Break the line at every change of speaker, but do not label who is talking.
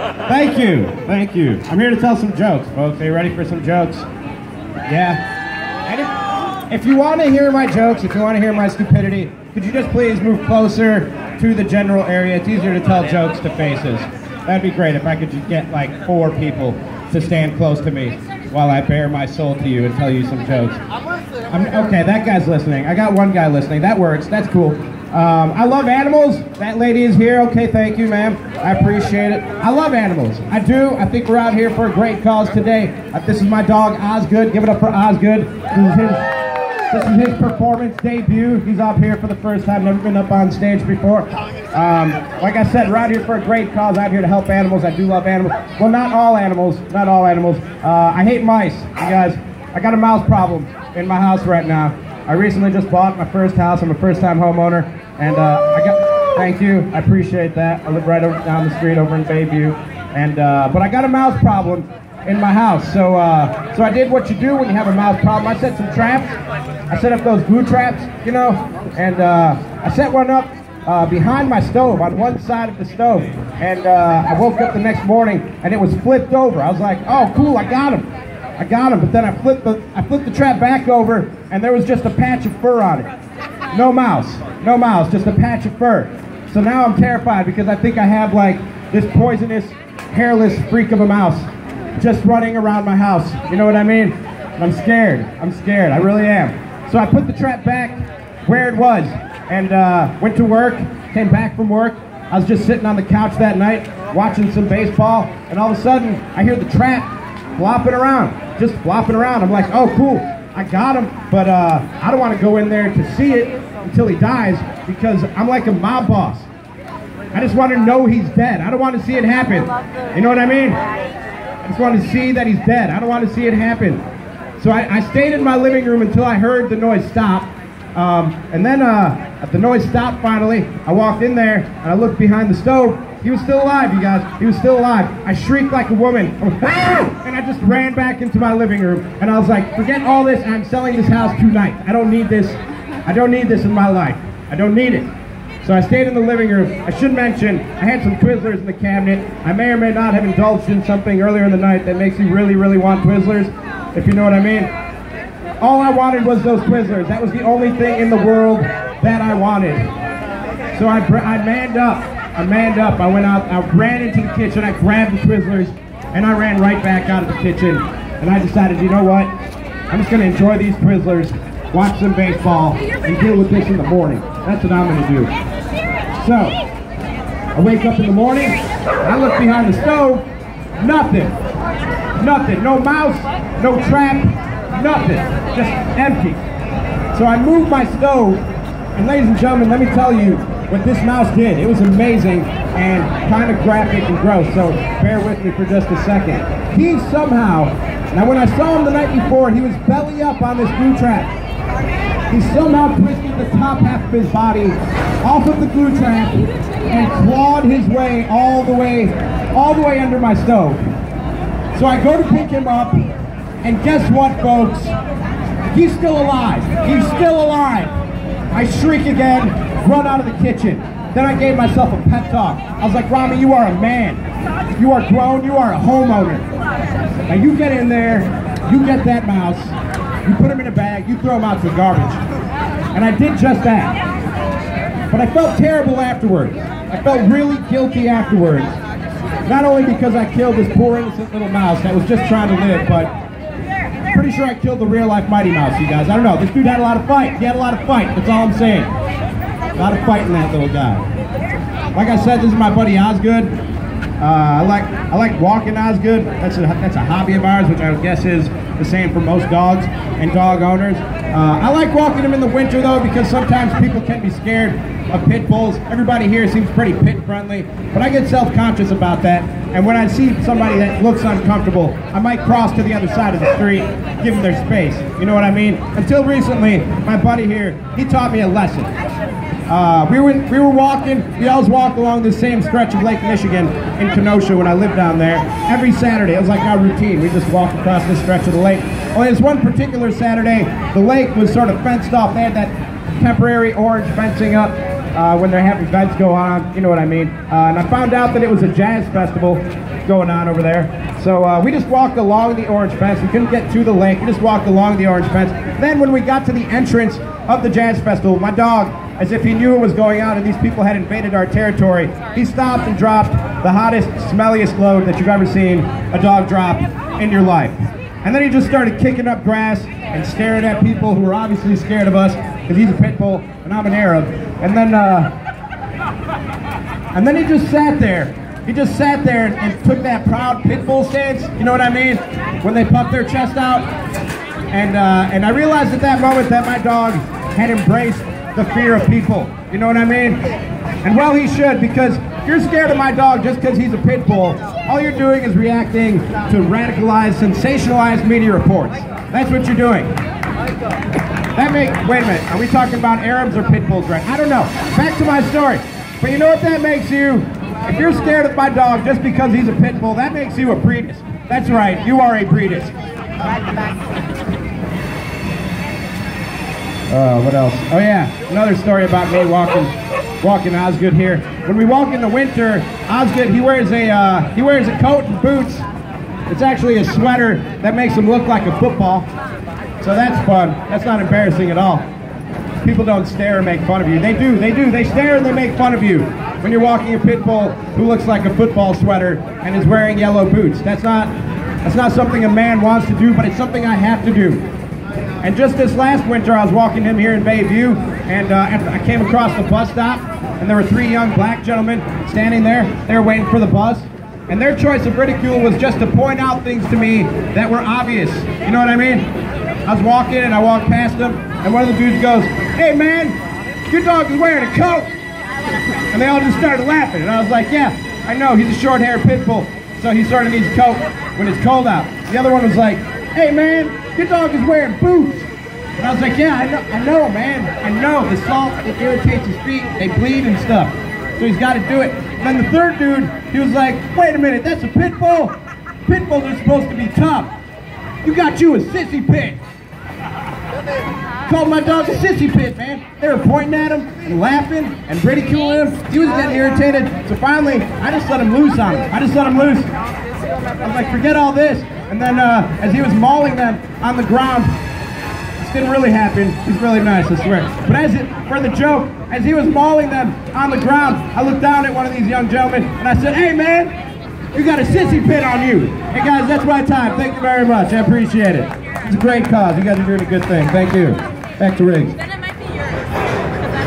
Thank you, thank you. I'm here to tell some jokes, folks. Are you ready for some jokes? Yeah? And if you want to hear my jokes, if you want to hear my stupidity, could you just please move closer to the general area? It's easier to tell jokes to faces. That'd be great if I could just get like 4 people to stand close to me while I bare my soul to you and tell you some jokes. Okay, that guy's listening. I got one guy listening. That works. That's cool. I love animals. That lady is here. Okay, thank you, ma'am. I appreciate it. I love animals. I do. I think we're out here for a great cause today. This is my dog, Osgood. Give it up for Osgood. This is his performance debut. He's up here for the first time. Never been up on stage before. Like I said, we're out here for a great cause. I'm here to help animals. I do love animals. Well, not all animals. Not all animals. I hate mice. You guys, I got a mouse problem in my house right now. I recently just bought my first house. I'm a first-time homeowner, and thank you, I appreciate that. I live right over down the street over in Bayview, and but I got a mouse problem in my house. So so I did what you do when you have a mouse problem. I set some traps. I set up those glue traps, you know, and I set one up behind my stove on one side of the stove, and I woke up the next morning and it was flipped over. I was like, oh, cool, I got him. I got him, but then I flipped the trap back over, and there was just a patch of fur on it. No mouse, just a patch of fur. So now I'm terrified because I think I have like this poisonous, hairless freak of a mouse just running around my house. You know what I mean? I'm scared. I really am. So I put the trap back where it was, and went to work, came back from work. I was just sitting on the couch that night, watching some baseball, and all of a sudden, I hear the trap flopping around, just flopping around. I'm like, oh, cool, I got him, but I don't want to go in there to see it until he dies, because I'm like a mob boss. I just want to know he's dead. I don't want to see it happen. You know what I mean? I just want to see that he's dead. I don't want to see it happen. So I stayed in my living room until I heard the noise stop. And then the noise stopped finally. I walked in there and I looked behind the stove. He was still alive, you guys. He was still alive. I shrieked like a woman. I went, ah! And I just ran back into my living room. And I was like, forget all this. I'm selling this house tonight. I don't need this. I don't need this in my life. I don't need it. So I stayed in the living room. I should mention, I had some Twizzlers in the cabinet. I may or may not have indulged in something earlier in the night that makes you really, really want Twizzlers, if you know what I mean. All I wanted was those Twizzlers. That was the only thing in the world that I wanted. So I manned up. I went out, I ran into the kitchen, I grabbed the Twizzlers, and I ran right back out of the kitchen. And I decided, you know what? I'm just going to enjoy these Twizzlers, watch some baseball, and deal with this in the morning. That's what I'm going to do. So, I wake up in the morning, I look behind the stove, nothing. Nothing. No mouse, no trap, nothing. Just empty. So I moved my stove, and ladies and gentlemen, let me tell you what this mouse did. It was amazing and kind of graphic and gross, so bear with me for just a second. He somehow, now when I saw him the night before, he was belly up on this glue trap. He somehow twisted the top half of his body off of the glue trap and clawed his way all the way under my stove. So I go to pick him up, and guess what, folks? He's still alive. He's still alive. I shriek again, run out of the kitchen. Then I gave myself a pep talk. I was like, Ramie, you are a man. You are grown, you are a homeowner. Now you get in there, you get that mouse, you put him in a bag, you throw him out to the garbage. And I did just that. But I felt terrible afterwards. I felt really guilty afterwards. Not only because I killed this poor innocent little mouse that was just trying to live, but I'm pretty sure I killed the real life Mighty Mouse, you guys. I don't know. This dude had a lot of fight. He had a lot of fight. That's all I'm saying. A lot of fight in that little guy. Like I said, this is my buddy Osgood. I like walking Osgood. That's a hobby of ours, which I would guess is the same for most dogs and dog owners. I like walking them in the winter though, because sometimes people can be scared of pit bulls. Everybody here seems pretty pit friendly, but I get self-conscious about that. And when I see somebody that looks uncomfortable, I might cross to the other side of the street, give them their space. You know what I mean? Until recently, my buddy here, he taught me a lesson. We were walking, we always walk along the same stretch of Lake Michigan in Kenosha when I lived down there. Every Saturday, it was like our routine. We just walked across this stretch of the lake. Only this one particular Saturday, the lake was sort of fenced off. They had that temporary orange fencing up, when they have events go on, you know what I mean. And I found out that it was a jazz festival going on over there. So we just walked along the orange fence. We couldn't get to the lake. We just walked along the orange fence. Then when we got to the entrance of the jazz festival, my dog, as if he knew what was going on and these people had invaded our territory, he stopped and dropped the hottest, smelliest load that you've ever seen a dog drop in your life. And then he just started kicking up grass and staring at people who were obviously scared of us because he's a pit bull and I'm an Arab. And then he just sat there. He just sat there and took that proud pit bull stance, you know what I mean? When they puff their chest out. And I realized at that moment that my dog had embraced the fear of people, you know what I mean? And well, he should, because if you're scared of my dog just because he's a pit bull, all you're doing is reacting to radicalized, sensationalized media reports. That's what you're doing. Wait a minute, are we talking about Arabs or pit bulls, right? I don't know. Back to my story. But you know what that makes you? If you're scared of my dog just because he's a pit bull, that makes you a breedist. That's right, you are a breedist. What else? Oh yeah, another story about me walking Osgood here. When we walk in the winter, Osgood, he wears a coat and boots. It's actually a sweater that makes him look like a football. So that's fun. That's not embarrassing at all. People don't stare and make fun of you. They do. They stare and they make fun of you when you're walking a pit bull who looks like a football sweater and is wearing yellow boots. That's not something a man wants to do, but it's something I have to do. And just this last winter, I was walking in here in Bayview, and I came across the bus stop, and there were 3 young black gentlemen standing there. They were waiting for the bus, and their choice of ridicule was just to point out things to me that were obvious. You know what I mean? I was walking, and I walked past them, and one of the dudes goes, "Hey man, your dog is wearing a coat." And they all just started laughing, and I was like, "Yeah, I know, he's a short-haired pit bull, so he sort of needs a coat when it's cold out." The other one was like, "Hey man, your dog is wearing boots." And I was like, "Yeah, I know, man. I know. The salt, it irritates his feet. They bleed and stuff. So he's got to do it." And then the third dude, he was like, "Wait a minute, that's a pit bull? Pit bulls are supposed to be tough. You got you a sissy pit." Called my dog a sissy pit, man. They were pointing at him and laughing and ridiculing him. He was getting irritated. So finally, I just let him loose on him. I was like, forget all this. And then as he was mauling them on the ground, this didn't really happen. He's really nice, I swear. But for the joke, as he was mauling them on the ground, I looked down at one of these young gentlemen and I said, "Hey man, you got a sissy pit on you." Hey guys, that's my time. Thank you very much. I appreciate it. It's a great cause. You guys are doing a good thing. Thank you. Back to Riggs.